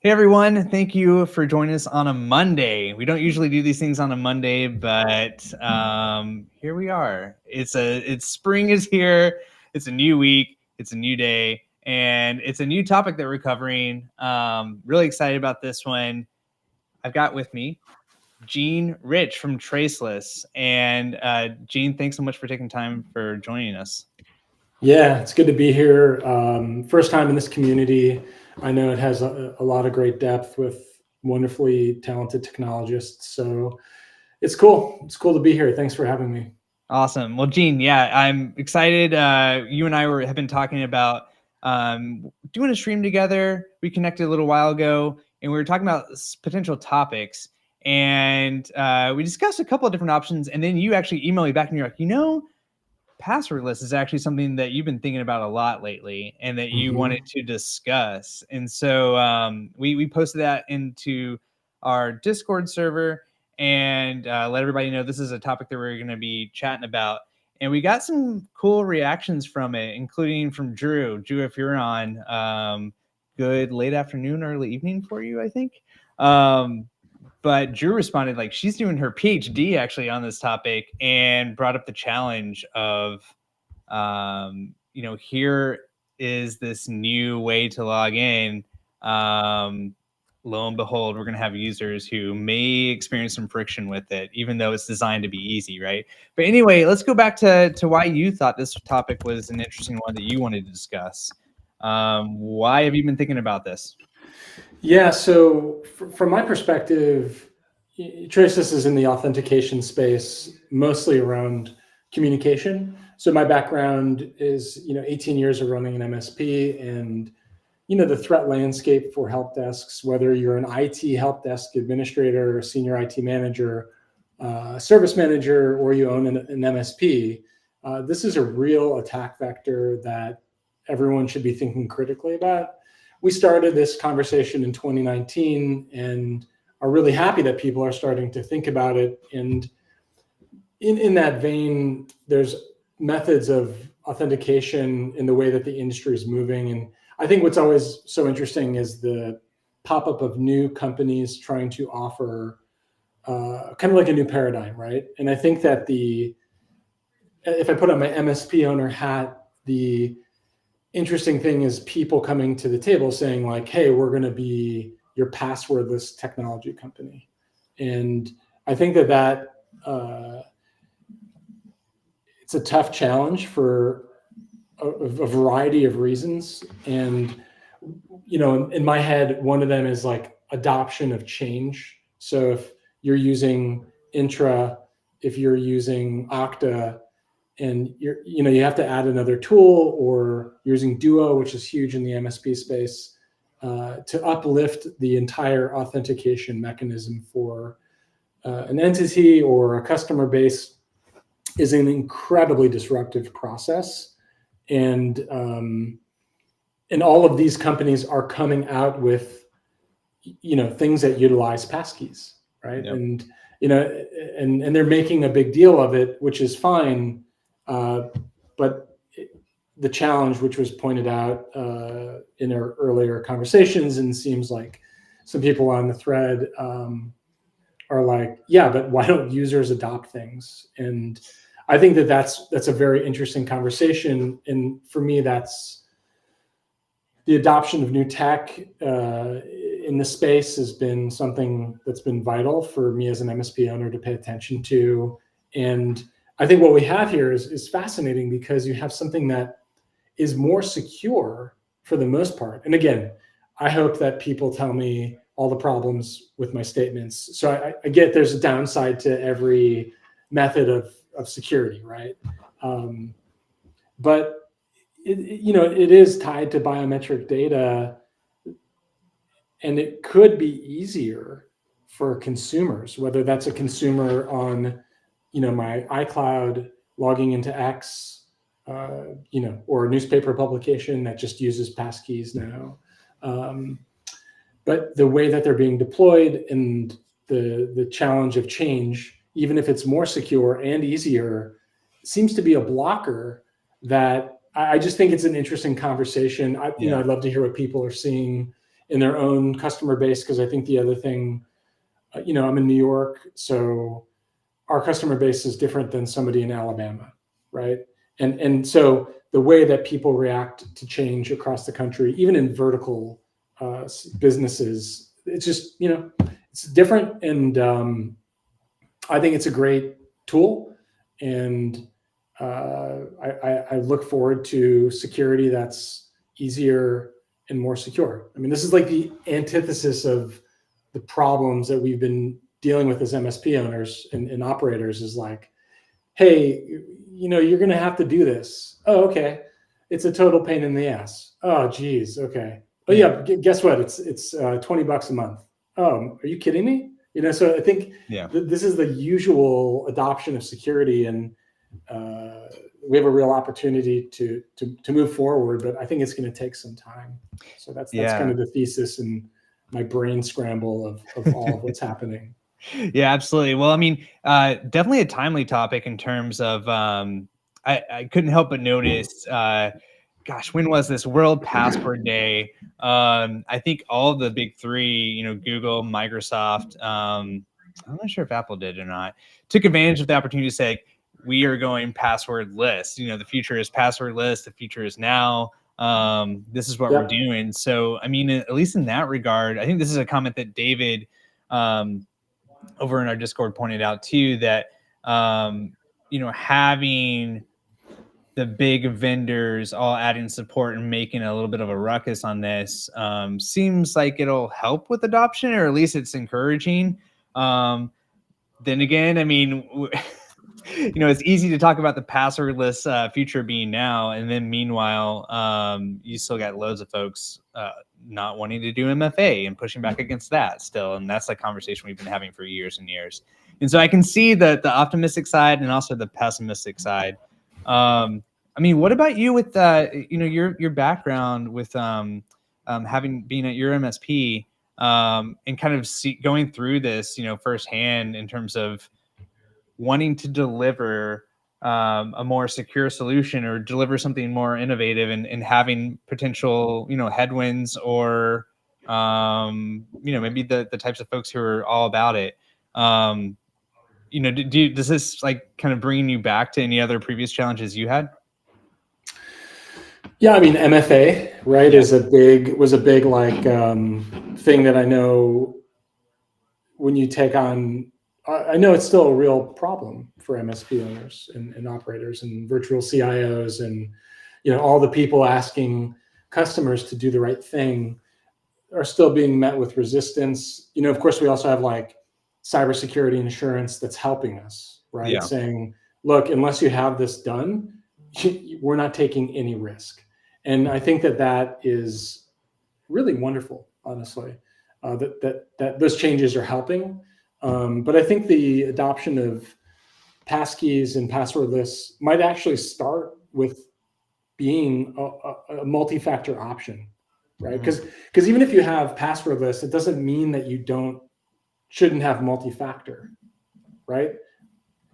Hey everyone, thank you for joining us on a Monday. We don't usually do these things on a Monday, but here we are. It's spring is here. It's a new week. It's a new day, and it's a new topic that we're covering. Really excited about this one. I've got with me Gene Reich from Traceless, and Gene, thanks so much for taking time for joining us. Yeah, it's good to be here. First time in this community. I know it has a lot of great depth with wonderfully talented technologists. So it's cool. It's cool to be here. Thanks for having me. Awesome. Well, Gene, yeah, I'm excited. You and I have been talking about doing a stream together. We connected a little while ago, and we were talking about potential topics. And we discussed a couple of different options. And then you actually emailed me back, and you're like, passwordless is actually something that you've been thinking about a lot lately, and that you wanted to discuss. And so we posted that into our Discord server and let everybody know this is a topic that we're going to be chatting about. And we got some cool reactions from it, including from Drew. Drew, if you're on, good late afternoon, early evening for you, I think. But Drew responded like she's doing her PhD actually on this topic and brought up the challenge of, here is this new way to log in. Lo and behold, we're going to have users who may experience some friction with it, even though it's designed to be easy, right? But anyway, let's go back to why you thought this topic was an interesting one that you wanted to discuss. Why have you been thinking about this? Yeah, so from my perspective, Traceless is in the authentication space, mostly around communication. So my background is, 18 years of running an MSP, and the threat landscape for help desks, whether you're an IT help desk administrator, a senior IT manager, service manager, or you own an MSP, this is a real attack vector that everyone should be thinking critically about. We started this conversation in 2019 and are really happy that people are starting to think about it. And in that vein, there's methods of authentication in the way that the industry is moving. And I think what's always so interesting is the pop-up of new companies trying to offer kind of like a new paradigm, right? And I think that if I put on my MSP owner hat, the interesting thing is people coming to the table saying like, hey, we're going to be your passwordless technology company. And I think that it's a tough challenge for a variety of reasons. And, in my head, one of them is like adoption of change. So if you're using Intra, if you're using Okta, and you have to add another tool, or using Duo, which is huge in the MSP space, to uplift the entire authentication mechanism for an entity or a customer base is an incredibly disruptive process. And all of these companies are coming out with, things that utilize passkeys, right? Yep. And, and they're making a big deal of it, which is fine. But the challenge, which was pointed out in our earlier conversations, and seems like some people on the thread are like, yeah, but why don't users adopt things? And I think that's a very interesting conversation. And for me, that's the adoption of new tech in this space has been something that's been vital for me as an MSP owner to pay attention to. And I think what we have here is fascinating, because you have something that is more secure for the most part. And again, I hope that people tell me all the problems with my statements. So I get there's a downside to every method of security, right? But it is tied to biometric data, and it could be easier for consumers, whether that's a consumer on my iCloud logging into X, or a newspaper publication that just uses passkeys now. But the way that they're being deployed, and the challenge of change, even if it's more secure and easier, seems to be a blocker that I just think it's an interesting conversation. I'd love to hear what people are seeing in their own customer base. Because I think the other thing, I'm in New York, so our customer base is different than somebody in Alabama, right? And so the way that people react to change across the country, even in vertical businesses, it's just, it's different. And I think it's a great tool. And I look forward to security that's easier and more secure. I mean, this is like the antithesis of the problems that we've been dealing with as MSP owners and operators, is like, hey, you're going to have to do this. Oh, okay. It's a total pain in the ass. Oh, geez. Okay. Oh yeah. Guess what? It's $20 a month. Oh, are you kidding me? So I think this is the usual adoption of security, and we have a real opportunity to move forward, but I think it's going to take some time. So that's kind of the thesis and my brain scramble of all of what's happening. Yeah, absolutely. Well, I mean, definitely a timely topic in terms of, I couldn't help but notice, gosh, when was this? World Password Day. I think all the big three, Google, Microsoft, I'm not sure if Apple did or not, took advantage of the opportunity to say, we are going passwordless. The future is passwordless. The future is now. This is what we're doing. So, I mean, at least in that regard, I think this is a comment that David, over in our Discord pointed out too, that, having the big vendors all adding support and making a little bit of a ruckus on this seems like it'll help with adoption, or at least it's encouraging. Then again, I mean, it's easy to talk about the passwordless future being now, and then meanwhile, you still got loads of folks not wanting to do MFA and pushing back against that still, and that's a conversation we've been having for years and years. And so I can see the optimistic side and also the pessimistic side. I mean, what about you with your background with having been at your MSP and kind of going through this firsthand in terms of wanting to deliver a more secure solution or deliver something more innovative, and having potential headwinds, or maybe the types of folks who are all about it. Does this like kind of bring you back to any other previous challenges you had? Yeah, I mean, MFA, right, was a big like thing that I know when you take on. I know it's still a real problem for MSP owners and operators and virtual CIOs, and all the people asking customers to do the right thing are still being met with resistance. Of course, we also have like cybersecurity insurance that's helping us, right? Yeah. Saying, look, unless you have this done, we're not taking any risk. And I think that is really wonderful, honestly, that those changes are helping. But I think the adoption of passkeys and passwordless might actually start with being a multi-factor option, right? Because even if you have passwordless, it doesn't mean that you shouldn't have multi-factor, right?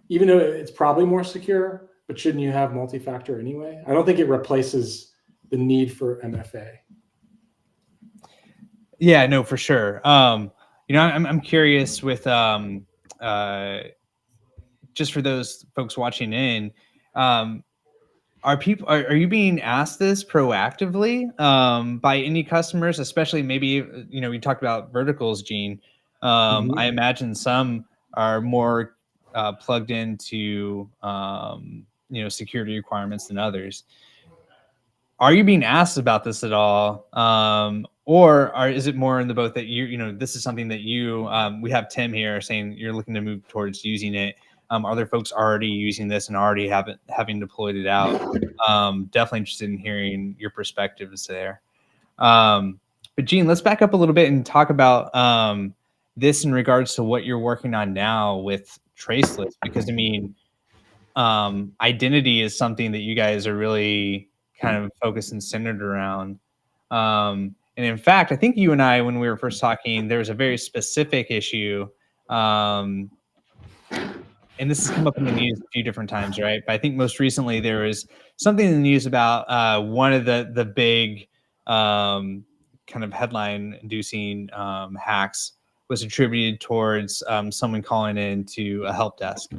Even though it's probably more secure, but shouldn't you have multi-factor anyway? I don't think it replaces the need for MFA. Yeah, no, for sure. I'm curious with just for those folks watching in, are you being asked this proactively by any customers, especially maybe we talked about verticals, Gene. I imagine some are more plugged into security requirements than others. Are you being asked about this at all? Or is it more in the boat that this is something that we have Tim here saying you're looking to move towards using it. Are there folks already using this and already having deployed it out? Definitely interested in hearing your perspectives there. But Gene, let's back up a little bit and talk about this in regards to what you're working on now with Traceless, because I mean, identity is something that you guys are really kind of focused and centered around. And in fact, I think you and I, when we were first talking, there was a very specific issue. And this has come up in the news a few different times, right? But I think most recently there was something in the news about one of the big kind of headline-inducing hacks was attributed towards someone calling in to a help desk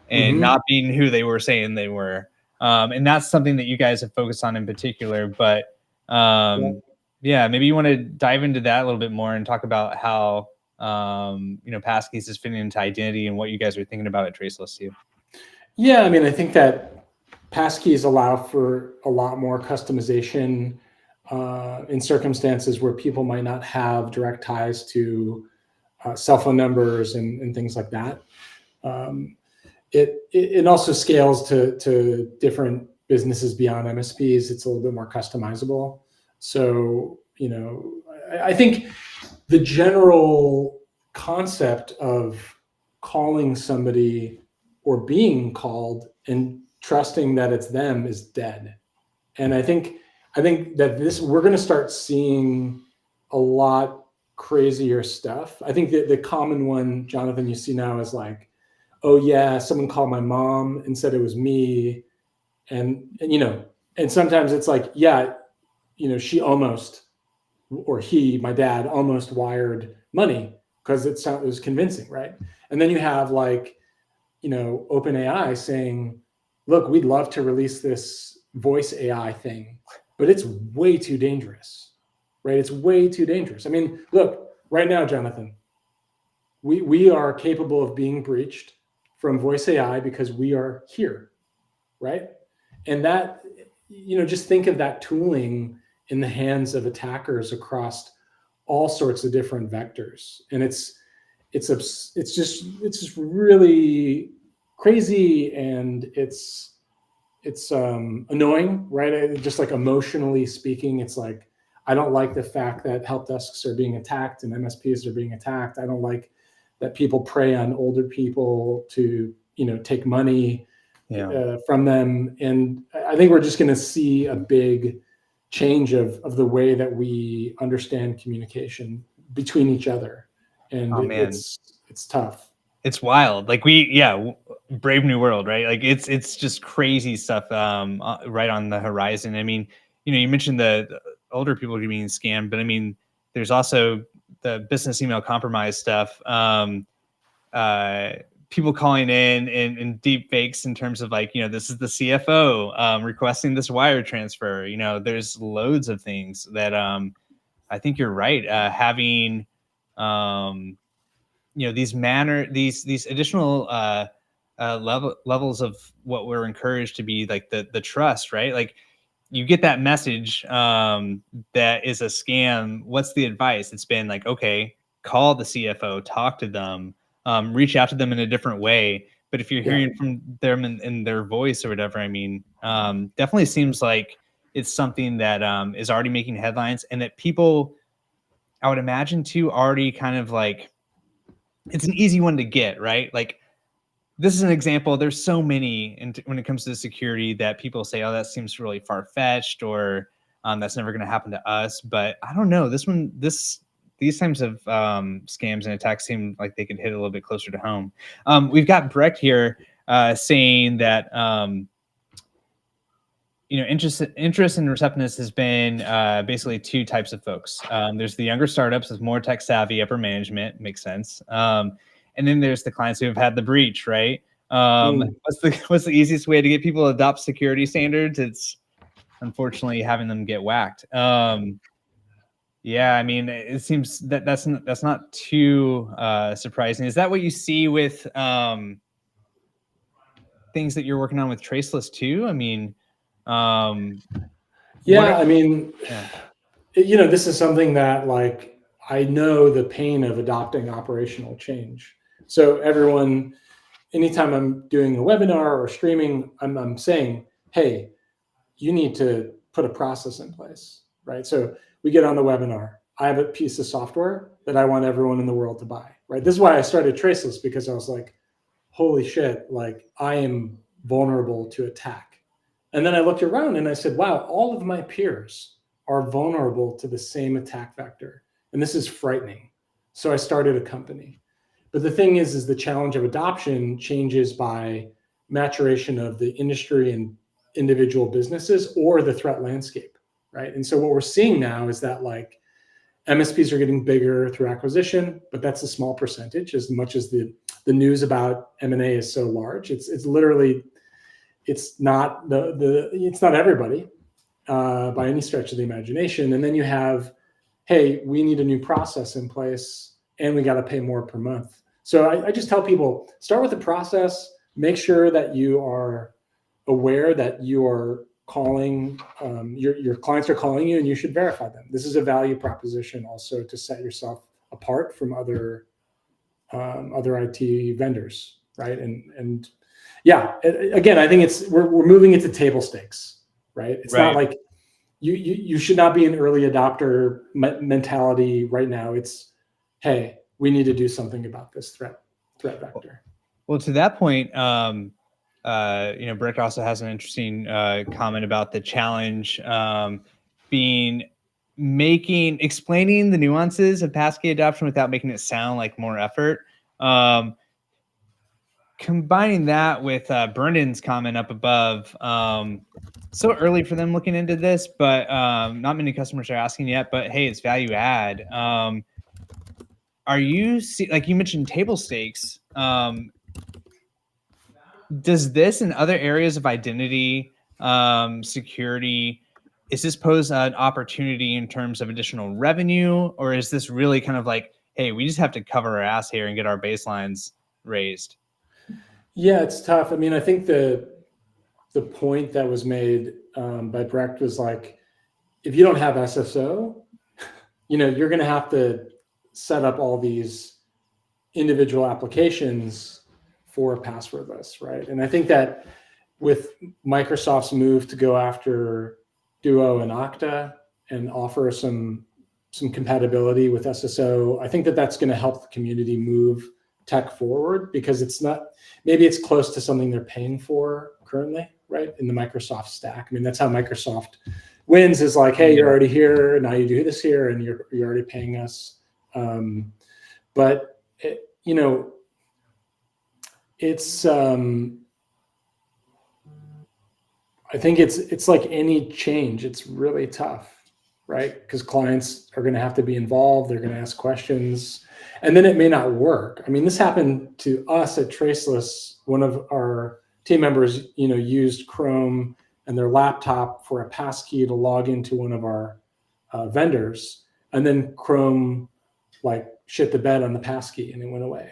and not being who they were saying they were. And that's something that you guys have focused on in particular. But yeah, maybe you want to dive into that a little bit more and talk about how passkeys is fitting into identity and what you guys are thinking about at Traceless too. Yeah, I mean, I think that passkeys allow for a lot more customization in circumstances where people might not have direct ties to cell phone numbers and things like that. It also scales to different businesses beyond MSPs. It's a little bit more customizable. So, I think the general concept of calling somebody or being called and trusting that it's them is dead. And I think that we're going to start seeing a lot crazier stuff. I think that the common one, Jonathan, you see now is like, oh yeah, someone called my mom and said it was me. And sometimes it's like, yeah, she almost, or he, my dad, almost wired money because it was convincing, right? And then you have like, OpenAI saying, look, we'd love to release this voice AI thing, but it's way too dangerous, right? It's way too dangerous. I mean, look, right now, Jonathan, we are capable of being breached from voice AI because we are here, right? And that, just think of that tooling in the hands of attackers across all sorts of different vectors. And it's just really crazy, and it's annoying, right? Just like emotionally speaking, it's like, I don't like the fact that help desks are being attacked and MSPs are being attacked. I don't like that people prey on older people to, take money from them. And I think we're just going to see a big change of the way that we understand communication between each other. And it's tough. It's wild. Like Brave New World, right? Like it's just crazy stuff right on the horizon. I mean, you mentioned the older people being scammed, but I mean, there's also the business email compromise stuff. People calling in deep fakes in terms of like, this is the CFO requesting this wire transfer. There's loads of things that I think you're right. Having these additional levels of what we're encouraged to be like the trust, right? Like you get that message that is a scam. What's the advice? It's been like, okay, call the CFO, talk to them, reach out to them in a different way. But if you're hearing from them in their voice or whatever, I mean, definitely seems like it's something that is already making headlines, and that people, I would imagine too, already kind of like, it's an easy one to get, right? Like this is an example. There's so many when it comes to security that people say, oh, that seems really far-fetched, or that's never going to happen to us. But I don't know. These types of scams and attacks seem like they could hit a little bit closer to home. We've got Brecht here saying that interest in receptionists has been basically two types of folks. There's the younger startups with more tech savvy upper management, makes sense. And then there's the clients who have had the breach, right? What's the easiest way to get people to adopt security standards? It's unfortunately having them get whacked. Yeah, I mean, it seems that's not too surprising. Is that what you see with things that you're working on with Traceless too? I mean, this is something that like, I know the pain of adopting operational change. So everyone, anytime I'm doing a webinar or streaming, I'm saying, hey, you need to put a process in place, right? So we get on the webinar. I have a piece of software that I want everyone in the world to buy, right? This is why I started Traceless, because I was like, holy shit, like I am vulnerable to attack. And then I looked around and I said, wow, all of my peers are vulnerable to the same attack vector. And this is frightening. So I started a company. But the thing is the challenge of adoption changes by maturation of the industry and individual businesses or the threat landscape, right? And so what we're seeing now is that like MSPs are getting bigger through acquisition, but that's a small percentage. As much as the news about M&A is so large, it's literally, it's not it's not everybody by any stretch of the imagination. And then you have, hey, we need a new process in place, and we got to pay more per month. So I just tell people, start with the process. Make sure that you are aware that you are calling, your clients are calling you, and you should verify them. This is a value proposition also to set yourself apart from other IT vendors, right? And yeah, again, I think we're moving into table stakes, right? It's not like you should not be an early adopter mentality right now. It's, hey, we need to do something about this threat vector. Well, to that point, Brick also has an interesting comment about the challenge explaining the nuances of passkey adoption without making it sound like more effort. Combining that with Brendan's comment up above, so early for them looking into this, but not many customers are asking yet, but hey, it's value add. Are you, like you mentioned, table stakes? Does this and other areas of identity, security, is this pose an opportunity in terms of additional revenue, or is this really kind of like, hey, we just have to cover our ass here and get our baselines raised? Yeah, it's tough. I mean, I think the point that was made by Brecht was like, if you don't have SSO, you're going to have to set up all these individual applications for passwordless, right? And I think that with Microsoft's move to go after Duo and Okta and offer some compatibility with SSO, I think that that's going to help the community move tech forward, because maybe it's close to something they're paying for currently, right? In the Microsoft stack. I mean, that's how Microsoft wins, is like, hey, you're already here, now you do this here, and you're already paying us. But it's I think it's like any change, it's really tough, right? Because clients are going to have to be involved, they're going to ask questions, and then it may not work. I mean, this happened to us at Traceless. One of our team members, used Chrome and their laptop for a passkey to log into one of our vendors, and then Chrome like shit the bed on the passkey and it went away,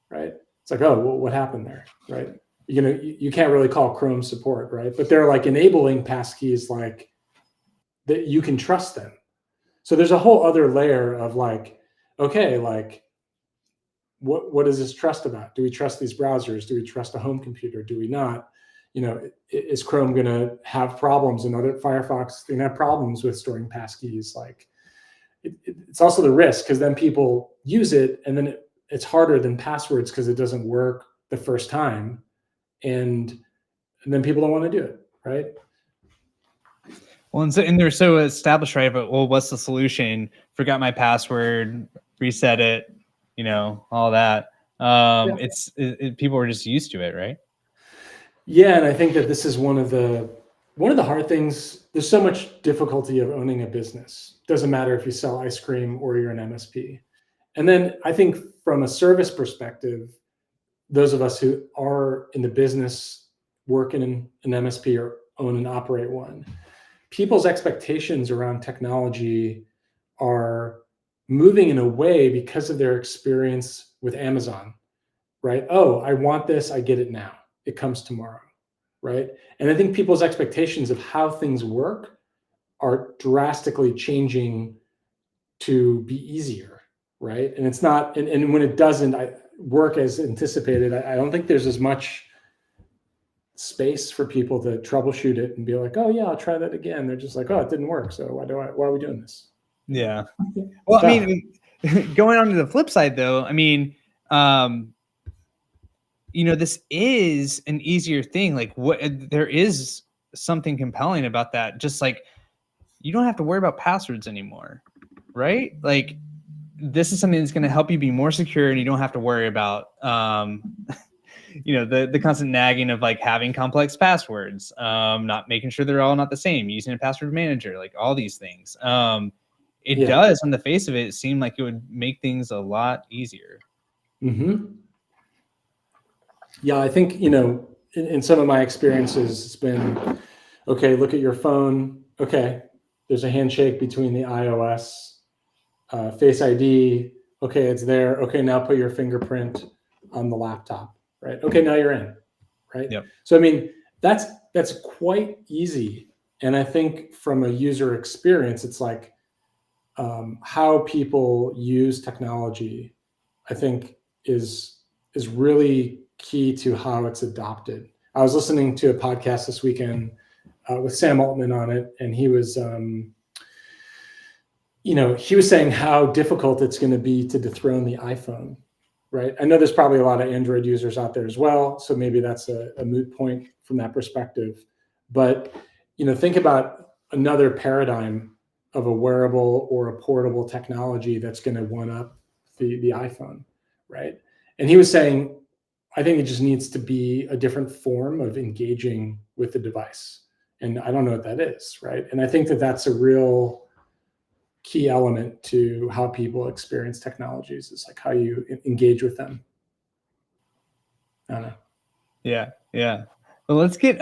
right? It's like, oh, well, what happened there, right? You can't really call Chrome support, right? But they're like enabling passkeys like that, you can trust them. So there's a whole other layer of like, okay, like what is this trust about? Do we trust these browsers? Do we trust a home computer? Do we not? Is Chrome going to have problems, and other Firefox going to have problems with storing passkeys? Like it's also the risk, because then people use it and then it's harder than passwords because it doesn't work the first time. And then people don't want to do it, right? Well, and they're so established, right? But well, what's the solution? Forgot my password, reset it, all that. People are just used to it, right? Yeah, and I think that this is one of the hard things. There's so much difficulty of owning a business. Doesn't matter if you sell ice cream or you're an MSP. And then I think from a service perspective, those of us who are in the business, working in an MSP or own and operate one, people's expectations around technology are moving in a way because of their experience with Amazon, right? Oh, I want this, I get it now. It comes tomorrow, right? And I think people's expectations of how things work are drastically changing to be easier, right? And it's not, and when it doesn't work as anticipated, I don't think there's as much space for people to troubleshoot it and be like, oh yeah, I'll try that again. They're just like, oh, it didn't work, so why are we doing this? Yeah. Well, I mean, going on to the flip side though, I mean, this is an easier thing. Like there is something compelling about that. Just like, you don't have to worry about passwords anymore, right? Like this is something that's going to help you be more secure, and you don't have to worry about, the constant nagging of like having complex passwords, not making sure they're all not the same, using a password manager, like all these things. it does, on the face of it, it seemed like it would make things a lot easier. Mm-hmm. Yeah, I think, in some of my experiences, it's been, okay, look at your phone. Okay, there's a handshake between the iOS, Face ID. Okay, it's there. Okay, now put your fingerprint on the laptop, right? Okay, now you're in, right? Yep. So, I mean, that's quite easy. And I think from a user experience, it's like how people use technology, I think is really key to how it's adopted. I was listening to a podcast this weekend with Sam Altman on it, and he was, he was saying how difficult it's going to be to dethrone the iPhone, right? I know there's probably a lot of Android users out there as well, so maybe that's a moot point from that perspective. But think about another paradigm of a wearable or a portable technology that's going to one up the iPhone, right? And he was saying, I think it just needs to be a different form of engaging with the device. And I don't know what that is, right? And I think that that's a real key element to how people experience technologies, is like how you engage with them. I don't know. Yeah. Well, let's get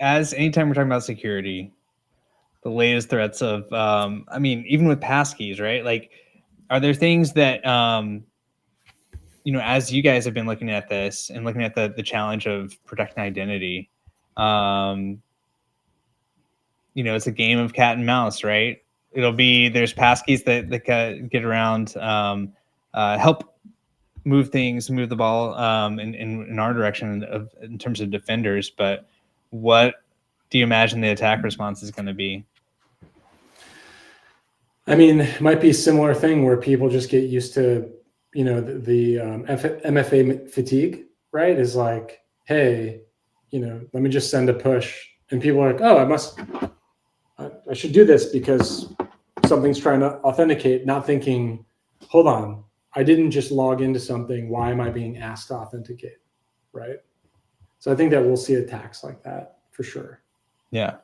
as anytime we're talking about security, the latest threats of even with passkeys, right? Like, are there things that as you guys have been looking at this and looking at the challenge of protecting identity, it's a game of cat and mouse, right? There's passkeys that get around, help move the ball in our direction in terms of defenders. But what do you imagine the attack response is going to be? I mean, it might be a similar thing where people just get used to, the MFA fatigue, right? Is like, hey, let me just send a push, and people are like, oh, I should do this because something's trying to authenticate, not thinking, hold on, I didn't just log into something. Why am I being asked to authenticate, right? So I think that we'll see attacks like that for sure. Yeah.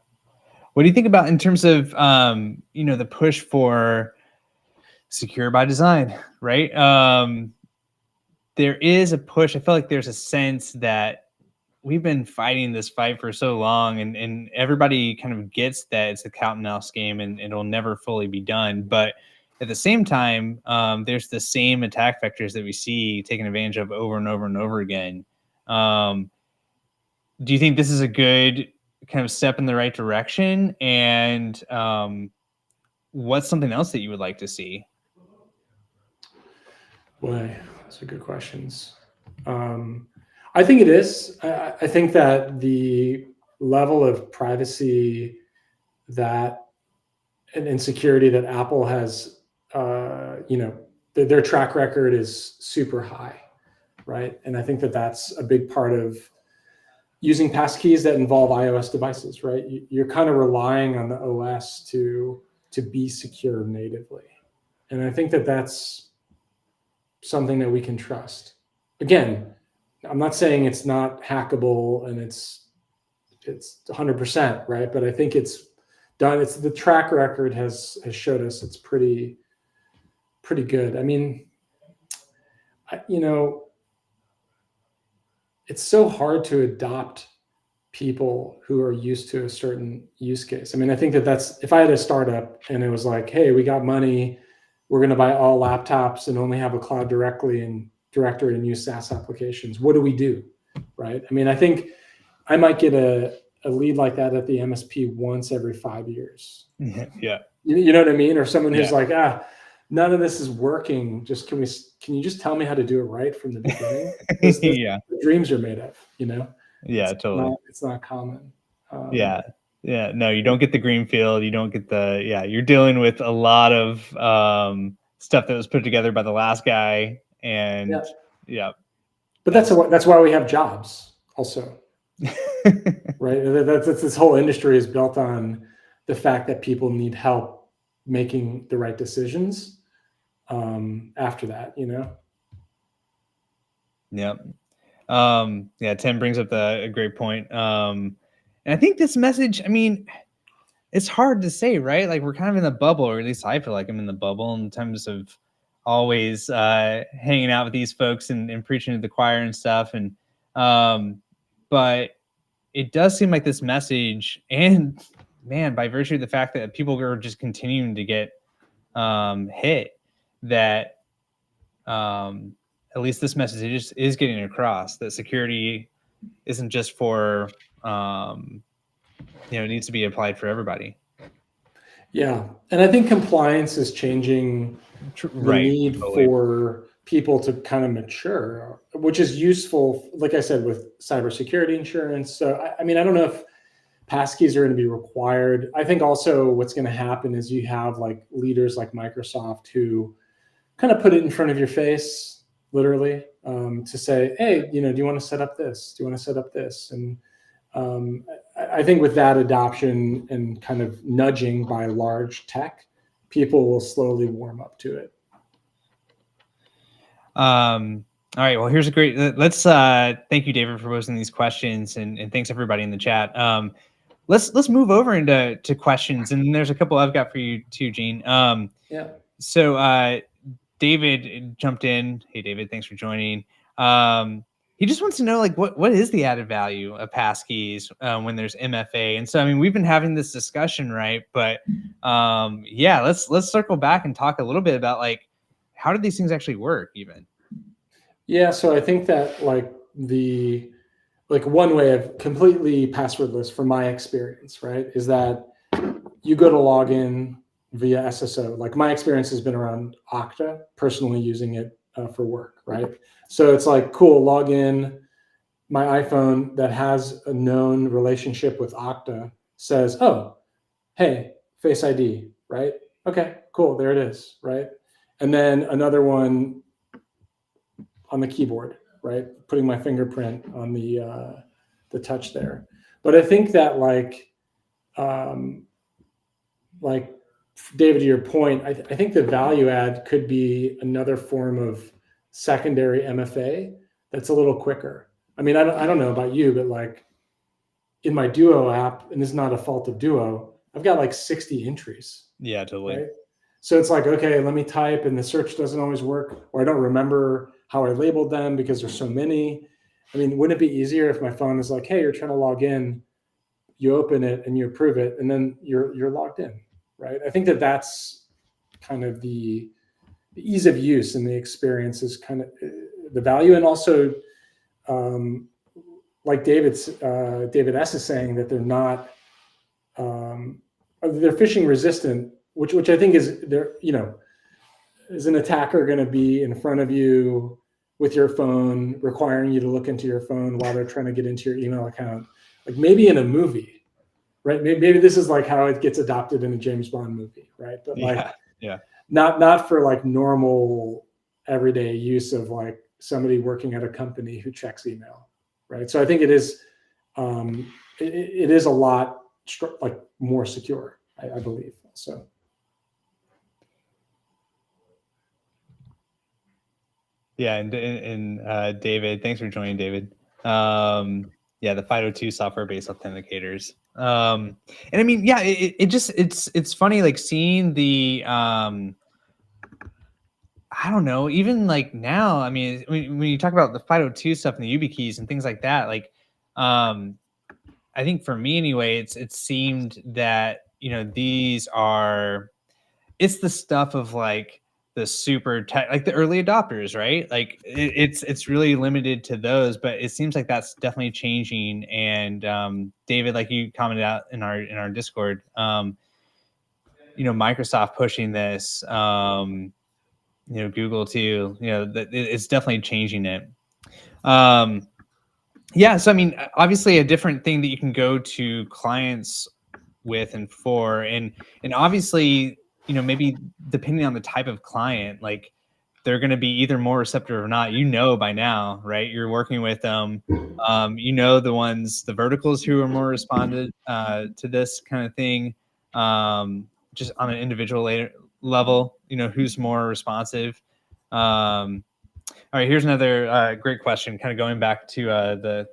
What do you think about in terms of, the push for secure by design, right? There is a push. I feel like there's a sense that we've been fighting this fight for so long, and everybody kind of gets that it's a cat and mouse game and it'll never fully be done. But at the same time, there's the same attack vectors that we see taken advantage of over and over and over again. Do you think this is a good kind of step in the right direction? And what's something else that you would like to see? Boy, those are good questions. I think it is. I think that the level of privacy and security that Apple has, their track record is super high, right? And I think that that's a big part of using passkeys that involve iOS devices, right? You're kind of relying on the OS to be secure natively, and I think that that's something that we can trust. Again, I'm not saying it's not hackable and it's 100%, right? But I think it's done. It's the track record has showed us it's pretty good. I mean, it's so hard to adopt people who are used to a certain use case. I mean, I think that's, if I had a startup and it was like, hey, we got money, we're going to buy all laptops and only have a cloud directory and use SaaS applications. What do we do? Right. I mean, I think I might get a lead like that at the MSP once every 5 years. Yeah. You know what I mean? Or someone who's like, none of this is working. Just can you just tell me how to do it right from the beginning? Yeah. The dreams are made of, Yeah, totally. It's not common. Yeah. No, you don't get the green field. You don't get you're dealing with a lot of stuff that was put together by the last guy. And but that's why we have jobs also. Right. That's this whole industry is built on the fact that people need help making the right decisions after that, Tim brings up a great point. And I think this message, I mean, it's hard to say, right? Like we're kind of in the bubble, or at least I feel like I'm in the bubble in terms of always hanging out with these folks and preaching to the choir and stuff. And but it does seem like this message, and man, by virtue of the fact that people are just continuing to get hit, that at least this message is getting across that security isn't just for it needs to be applied for everybody. Yeah, and I think compliance is changing the need totally. for people to kind of mature, which is useful, like I said, with cybersecurity insurance. So, I mean, I don't know if passkeys are going to be required. I think also what's going to happen is you have like leaders like Microsoft who kind of put it in front of your face, literally, to say, hey, do you want to set up this? Do you want to set up this? And I think with that adoption and kind of nudging by large tech, people will slowly warm up to it. All right. Well, here's a great. Let's thank you, David, for posing these questions, and thanks everybody in the chat. Let's move over into questions, and there's a couple I've got for you too, Gene. Yeah. So David jumped in. Hey, David, thanks for joining. He just wants to know, like, what is the added value of passkeys when there's MFA? And so, I mean, we've been having this discussion, right? But yeah, let's circle back and talk a little bit about like how do these things actually work, even. Yeah, so I think that like one way of completely passwordless, from my experience, right, is that you go to log in via SSO. Like my experience has been around Okta, personally using it for work, right? So it's like, cool, log in. My iPhone that has a known relationship with Okta says, oh, hey, Face ID, right? Okay, cool, there it is, right? And then another one on the keyboard, right? Putting my fingerprint on the touch there. But I think that like David, to your point, I think the value add could be another form of secondary MFA that's a little quicker. I mean, I don't know about you, but like in my Duo app, and this is not a fault of Duo, I've got like 60 entries. Yeah, totally. Right? So it's like, okay, let me type, and the search doesn't always work, or I don't remember how I labeled them because there's so many. I mean, wouldn't it be easier if my phone is like, hey, you're trying to log in, you open it and you approve it, and then you're logged in, right? I think that that's kind of the ease of use, and the experience is kind of the value. And also, like David S is saying, that they're not they're phishing resistant, which I think is there. Is an attacker going to be in front of you with your phone, requiring you to look into your phone while they're trying to get into your email account? Like maybe in a movie, right? Maybe this is like how it gets adopted in a James Bond movie, right? But like, yeah, not for like normal everyday use of like somebody working at a company who checks email, right? So I think it is it is a lot like more secure, I believe. So. Yeah, and David, thanks for joining, David. Yeah, the FIDO2 software-based authenticators. And I mean, yeah, it's funny, like seeing the I don't know, even like now, I mean, when you talk about the FIDO2 stuff and the YubiKeys and things like that, like I think for me anyway, it seemed that these are, it's the stuff of like the super tech, like the early adopters, right? Like it's really limited to those, but it seems like that's definitely changing. And David, like you commented out in our Discord, Microsoft pushing this, Google too, it's definitely changing it. Yeah, so I mean, obviously a different thing that you can go to clients with and for, and obviously, maybe depending on the type of client, like they're going to be either more receptive or not, by now, right? You're working with them, the verticals who are more responded to this kind of thing, just on an individual level, who's more responsive. All right, here's another great question, kind of going back to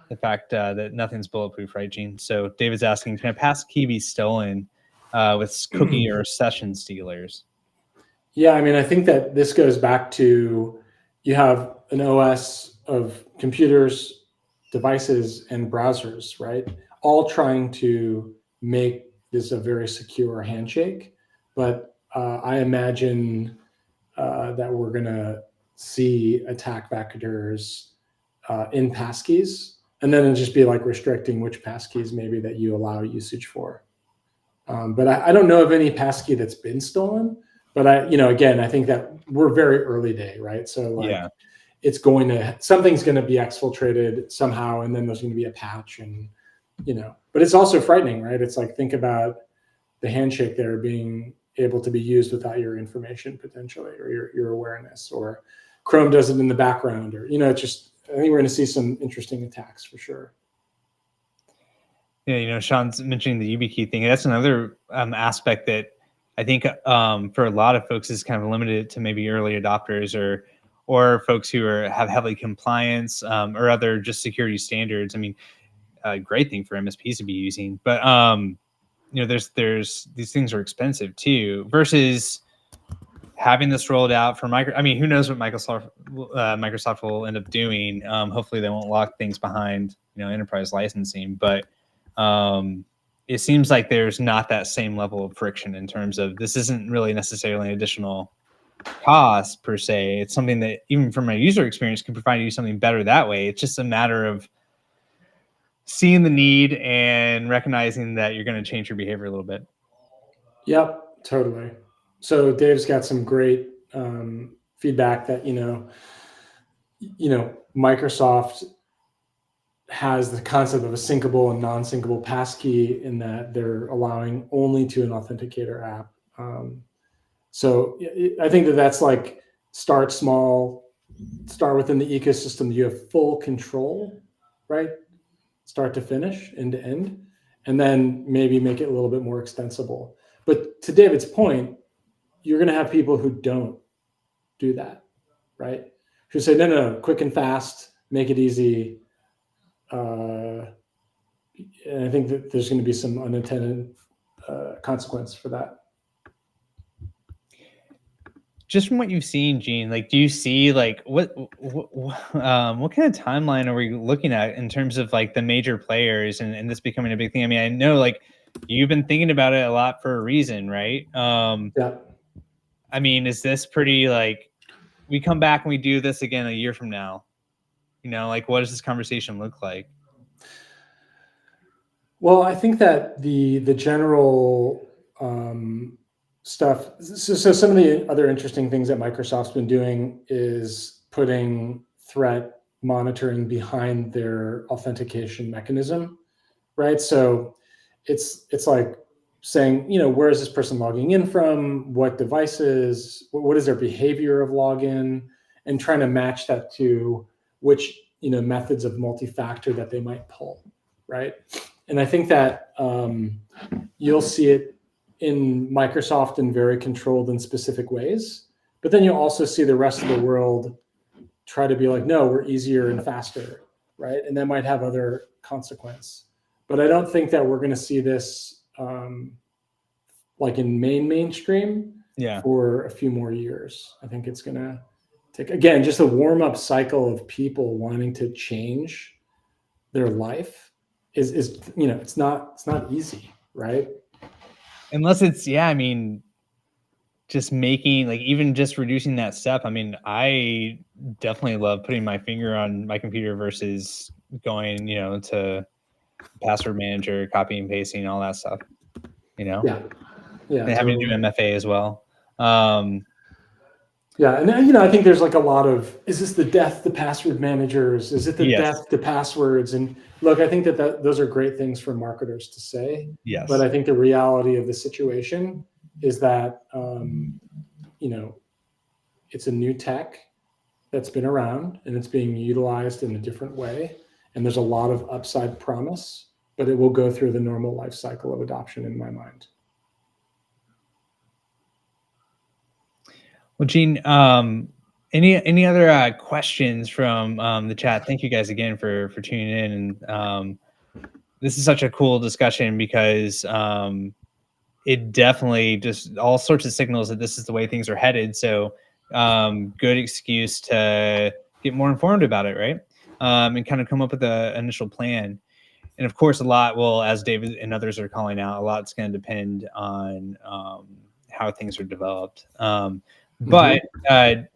the fact that nothing's bulletproof, right, Gene? So David's asking, can a passkey be stolen with cookie or session stealers? Yeah, I mean, I think that this goes back to you have an OS of computers, devices, and browsers, right? All trying to make this a very secure handshake. But I imagine that we're going to see attack vectors in passkeys, and then it'll just be like restricting which passkeys maybe that you allow usage for. But I don't know of any passkey that's been stolen. But again, I think that we're very early day, right? So like, it's something's going to be exfiltrated somehow, and then there's going to be a patch, and But it's also frightening, right? It's like, think about the handshake there being able to be used without your information potentially, or your awareness, or Chrome does it in the background, or I think we're going to see some interesting attacks for sure. Yeah, Sean's mentioning the YubiKey thing. That's another aspect that I think for a lot of folks is kind of limited to maybe early adopters or folks who have heavily compliance or other just security standards. I mean, a great thing for MSPs to be using, but there's these things are expensive too versus having this rolled out for I mean, who knows what Microsoft will end up doing. Hopefully they won't lock things behind, enterprise licensing, but it seems like there's not that same level of friction in terms of this isn't really necessarily an additional cost per se. It's something that even from a user experience can provide you something better that way. It's just a matter of seeing the need and recognizing that you're going to change your behavior a little bit. Yep, totally. So Dave's got some great feedback that Microsoft has the concept of a syncable and non-syncable passkey in that they're allowing only to an authenticator app. So I think that's like, start small, start within the ecosystem. You have full control, right? Start to finish, end to end, and then maybe make it a little bit more extensible. But to David's point, you're going to have people who don't do that, right? Who say, no, quick and fast, make it easy. And I think that there's going to be some unintended consequence for that. Just from what you've seen, Gene, like, do you see like what kind of timeline are we looking at in terms of like the major players and this becoming a big thing? I mean, I know like you've been thinking about it a lot for a reason, right? Yeah. I mean, is this pretty like we come back and we do this again a year from now? Like what does this conversation look like? Well, I think that the general stuff. So some of the other interesting things that Microsoft's been doing is putting threat monitoring behind their authentication mechanism, right? So it's like saying, where is this person logging in from? What devices? What is their behavior of login? And trying to match that to which methods of multi-factor that they might pull, right? And I think that you'll see it in Microsoft in very controlled and specific ways. But then you'll also see the rest of the world try to be like, no, we're easier and faster, right? And that might have other consequence. But I don't think that we're going to see this like in mainstream for a few more years. I think it's going to take, again, just a warm-up cycle of people wanting to change their life is it's not easy, right? Unless it's I mean, just making like even just reducing that step. I mean, I definitely love putting my finger on my computer versus going to password manager, copy and pasting, all that stuff. Yeah, and having to do MFA as well. Yeah, and I think there's like a lot of, is this the death to password managers? Is it the death to passwords? And look, I think that those are great things for marketers to say. Yes. But I think the reality of the situation is that, it's a new tech that's been around and it's being utilized in a different way. And there's a lot of upside promise, but it will go through the normal life cycle of adoption in my mind. Well, Gene, Any other questions from the chat? Thank you guys again for tuning in. And this is such a cool discussion because it definitely just all sorts of signals that this is the way things are headed. So good excuse to get more informed about it, right? And kind of come up with an initial plan. And of course, a lot will, as David and others are calling out, a lot's going to depend on how things are developed. But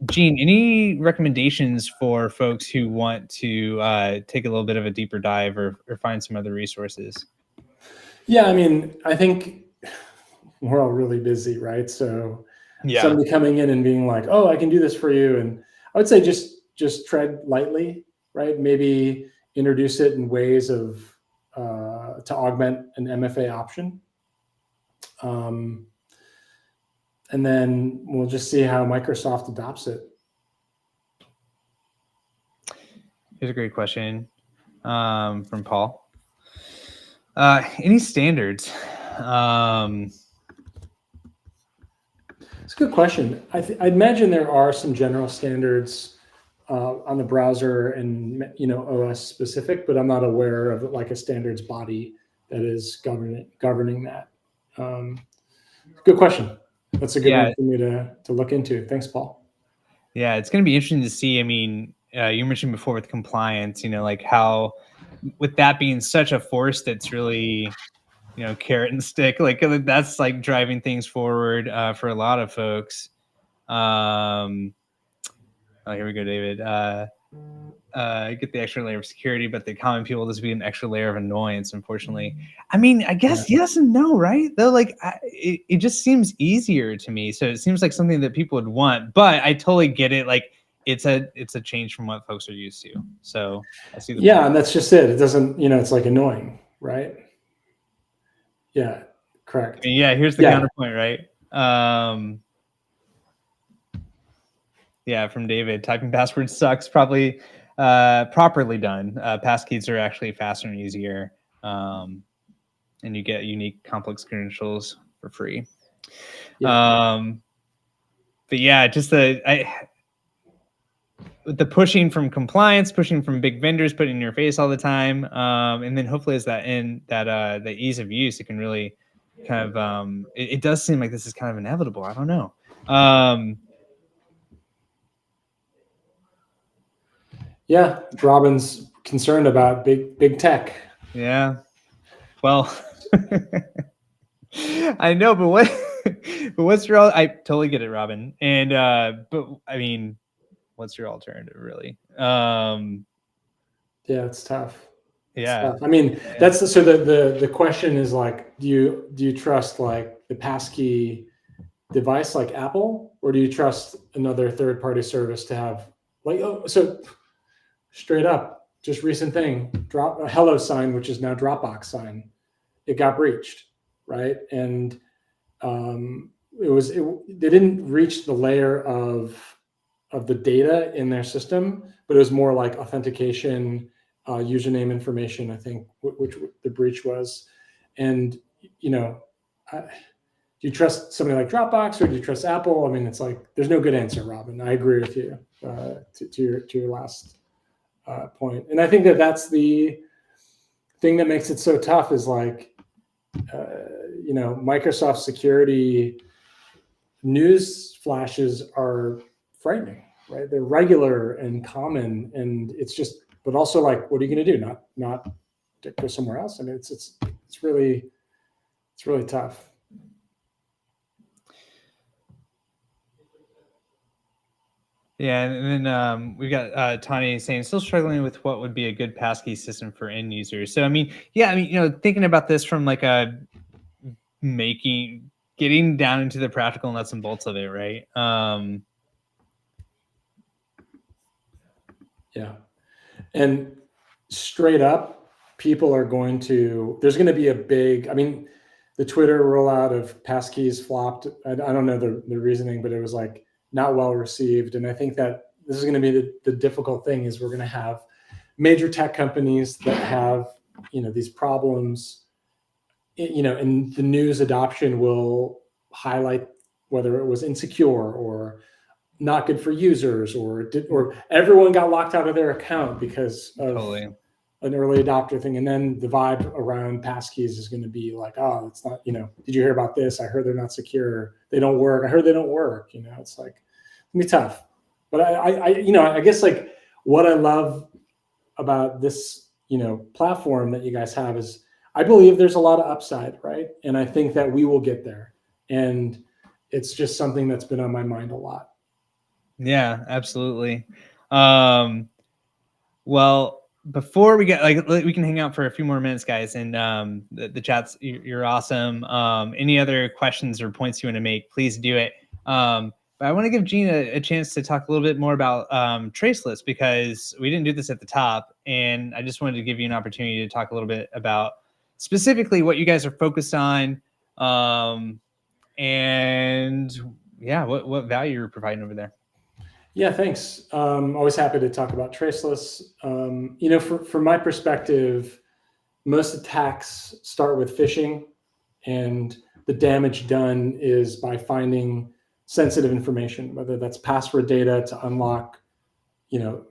Gene, any recommendations for folks who want to take a little bit of a deeper dive or find some other resources? Yeah, I mean, I think we're all really busy, right? So somebody coming in and being like, "Oh, I can do this for you," and I would say just tread lightly, right? Maybe introduce it in ways of to augment an MFA option. And then we'll just see how Microsoft adopts it. Here's a great question from Paul. Any standards? It's a good question. I'd imagine there are some general standards on the browser and OS specific, but I'm not aware of like a standards body that is governing that. Good question. That's a good one for me to look into. Thanks, Paul. Yeah, it's going to be interesting to see. I mean, you mentioned before with compliance, like how, with that being such a force that's really, carrot and stick, like that's like driving things forward for a lot of folks. Oh, here we go, David. Get the extra layer of security, but the common people just be an extra layer of annoyance, unfortunately. I mean, I guess yes and no, right? Though, like, it just seems easier to me. So it seems like something that people would want, but I totally get it. Like, it's a change from what folks are used to. So I see the point. And that's just it. It doesn't, it's like annoying, right? Yeah, correct. I mean, yeah, here's the counterpoint, right? Yeah, from David, typing passwords sucks. Probably properly done. Passkeys are actually faster and easier, and you get unique complex credentials for free. But yeah, just the pushing from compliance, pushing from big vendors, putting in your face all the time, and then hopefully as that the ease of use, it can really kind of it does seem like this is kind of inevitable. I don't know. Yeah, Robin's concerned about big tech. Yeah. Well, I know, but what's your? I totally get it, Robin. And but I mean, what's your alternative, really? Yeah, it's tough. Yeah, I mean, that's the question is like, do you trust like the passkey device like Apple, or do you trust another third-party service to have like so straight up, just recent thing, drop a hello sign, which is now Dropbox sign. It got breached, right? And they didn't reach the layer of the data in their system, but it was more like authentication, username information, I think, which the breach was. And do you trust somebody like Dropbox or do you trust Apple? I mean, it's like there's no good answer, Robin. I agree with you to your last point. And I think that's the thing that makes it so tough is like, Microsoft security news flashes are frightening, right? They're regular and common, and it's just, but also like, what are you going to do? Not go somewhere else? I mean, it's really tough. Yeah, and then we got Tani saying still struggling with what would be a good passkey system for end users. So I mean, thinking about this from like getting down into the practical nuts and bolts of it, right? Yeah, and straight up, people are there's going to be a big, I mean, the Twitter rollout of passkeys flopped. I don't know the reasoning, but it was like not well received. And I think that this is going to be the difficult thing is we're going to have major tech companies that have, these problems, and the news adoption will highlight whether it was insecure or, not good for users, or everyone got locked out of their account because of an early adopter thing. And then the vibe around passkeys is going to be like, oh, it's not, did you hear about this? I heard they're not secure. They don't work. I heard they don't work. It's like, it's gonna be tough. But I guess like what I love about this, platform that you guys have is I believe there's a lot of upside, right? And I think that we will get there. And it's just something that's been on my mind a lot. Yeah, absolutely. Well, before we get we can hang out for a few more minutes, guys, and the chats, you're awesome. Any other questions or points you want to make, please do it. But I want to give Gene a chance to talk a little bit more about Traceless, because we didn't do this at the top, and I just wanted to give you an opportunity to talk a little bit about specifically what you guys are focused on, and yeah, what value you're providing over there. Yeah, thanks. Always happy to talk about Traceless. From my perspective, most attacks start with phishing, and the damage done is by finding sensitive information, whether that's password data to unlock,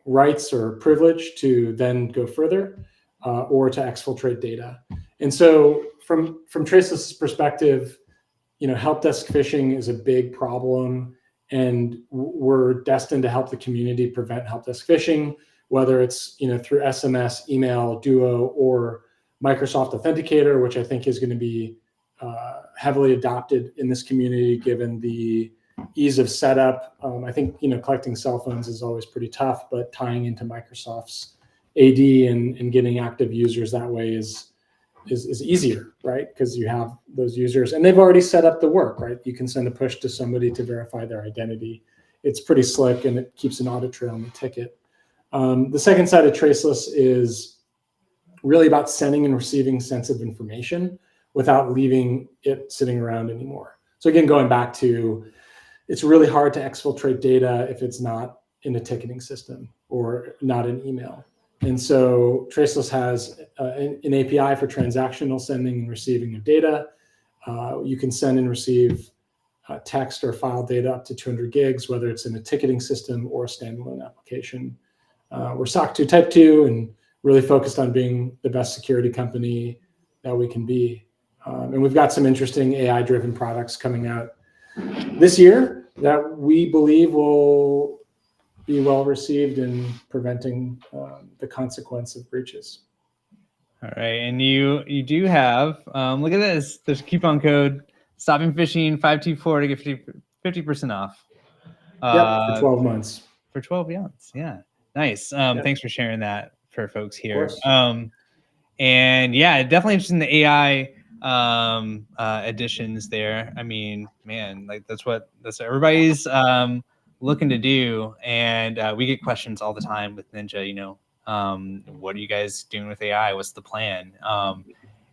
rights or privilege to then go further, or to exfiltrate data. And so from Traceless's perspective, help desk phishing is a big problem. And we're destined to help the community prevent help desk phishing, whether it's through SMS, email, Duo, or Microsoft Authenticator, which I think is going to be heavily adopted in this community given the ease of setup. I think collecting cell phones is always pretty tough, but tying into Microsoft's AD and getting active users that way is easier, right? Because you have those users and they've already set up the work, right? You can send a push to somebody to verify their identity. It's pretty slick and it keeps an audit trail on the ticket. The second side of Traceless is really about sending and receiving sensitive information without leaving it sitting around anymore. So again, going back to, it's really hard to exfiltrate data if it's not in a ticketing system or not in email. And so Traceless has an API for transactional sending and receiving of data. You can send and receive text or file data up to 200 gigs, whether it's in a ticketing system or a standalone application. We're SOC 2 Type 2 and really focused on being the best security company that we can be. And we've got some interesting AI-driven products coming out this year that we believe will be well received in preventing the consequence of breaches. All right, and you do have look at this. There's a coupon code stopping phishing 524 to get 50% off. Yep, for 12 months. For 12 months, yeah, nice. Yep. Thanks for sharing that for folks here. And yeah, definitely interested in the AI additions there. I mean, man, like that's what everybody's looking to do, and we get questions all the time with Ninja. What are you guys doing with AI? What's the plan?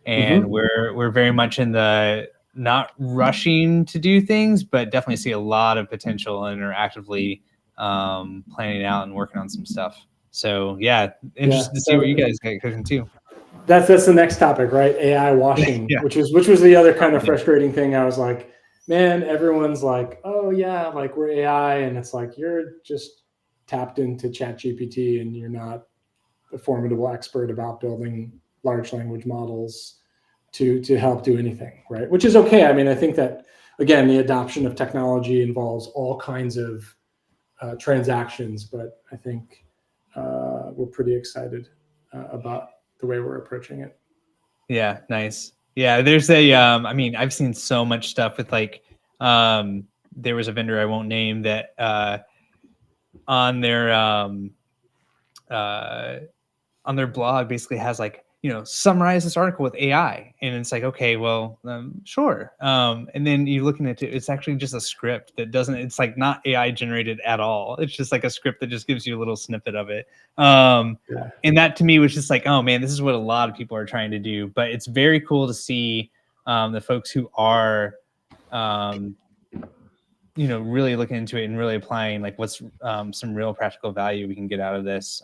And we're very much in the not rushing to do things, but definitely see a lot of potential and are actively planning out and working on some stuff. So yeah, interested to see what you guys got cooking too. That's the next topic, right? AI washing, which was the other kind of frustrating thing. I was like, man, everyone's like, oh yeah, like we're AI, and it's like you're just tapped into ChatGPT and you're not a formidable expert about building large language models to help do anything, right? Which is okay. I mean, I think that again, the adoption of technology involves all kinds of transactions, but I think we're pretty excited about the way we're approaching it. Yeah, nice. Yeah, there's a I mean, I've seen so much stuff with like there was a vendor I won't name that on their blog basically has like, summarize this article with AI, and it's like, okay, well, sure. And then you looking at it, it's actually just a script that it's like not AI generated at all. It's just like a script that just gives you a little snippet of it. And that to me was just like, oh man, this is what a lot of people are trying to do. But it's very cool to see the folks who are, really looking into it and really applying like what's some real practical value we can get out of this.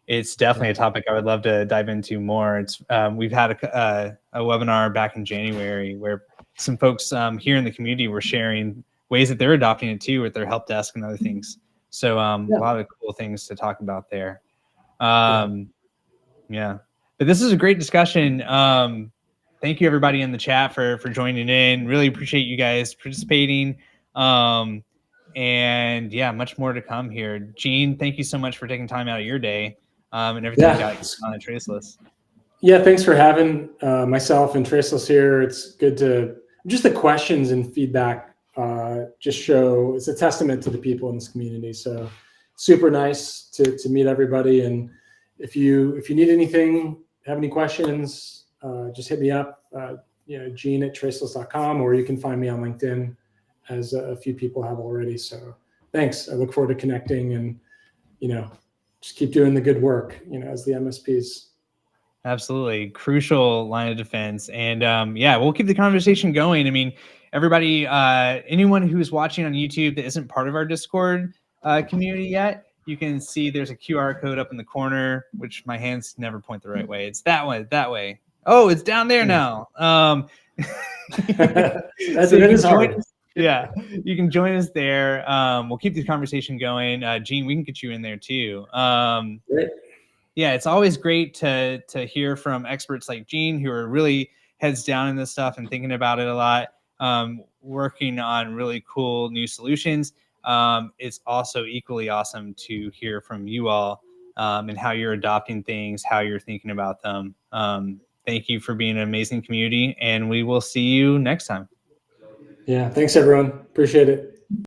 It's definitely a topic I would love to dive into more. It's we've had a webinar back in January where some folks here in the community were sharing ways that they're adopting it too with their help desk and other things. So a Yeah. lot of cool things to talk about there. Yeah, but this is a great discussion. Thank you everybody in the chat for joining in. Really appreciate you guys participating. And yeah, much more to come here. Gene, thank you so much for taking time out of your day and everything you got on at Traceless. Yeah, thanks for having myself and Traceless here. It's good to just the questions and feedback just show it's a testament to the people in this community. So super nice to meet everybody. And if you need anything, have any questions, just hit me up. Gene at traceless.com, or you can find me on LinkedIn, as a few people have already. So thanks. I look forward to connecting and just keep doing the good work. As the MSPs. Absolutely. Crucial line of defense. And yeah, we'll keep the conversation going. I mean, everybody, anyone who's watching on YouTube that isn't part of our Discord community yet, you can see there's a QR code up in the corner, which my hands never point the right way. It's that way. Oh, it's down there now. It is hard. Yeah, you can join us there. We'll keep the conversation going. Gene, we can get you in there too. Great. Yeah, it's always great to hear from experts like Gene, who are really heads down in this stuff and thinking about it a lot, working on really cool new solutions. It's also equally awesome to hear from you all and how you're adopting things, how you're thinking about them. Thank you for being an amazing community, and we will see you next time. Yeah, thanks everyone. Appreciate it.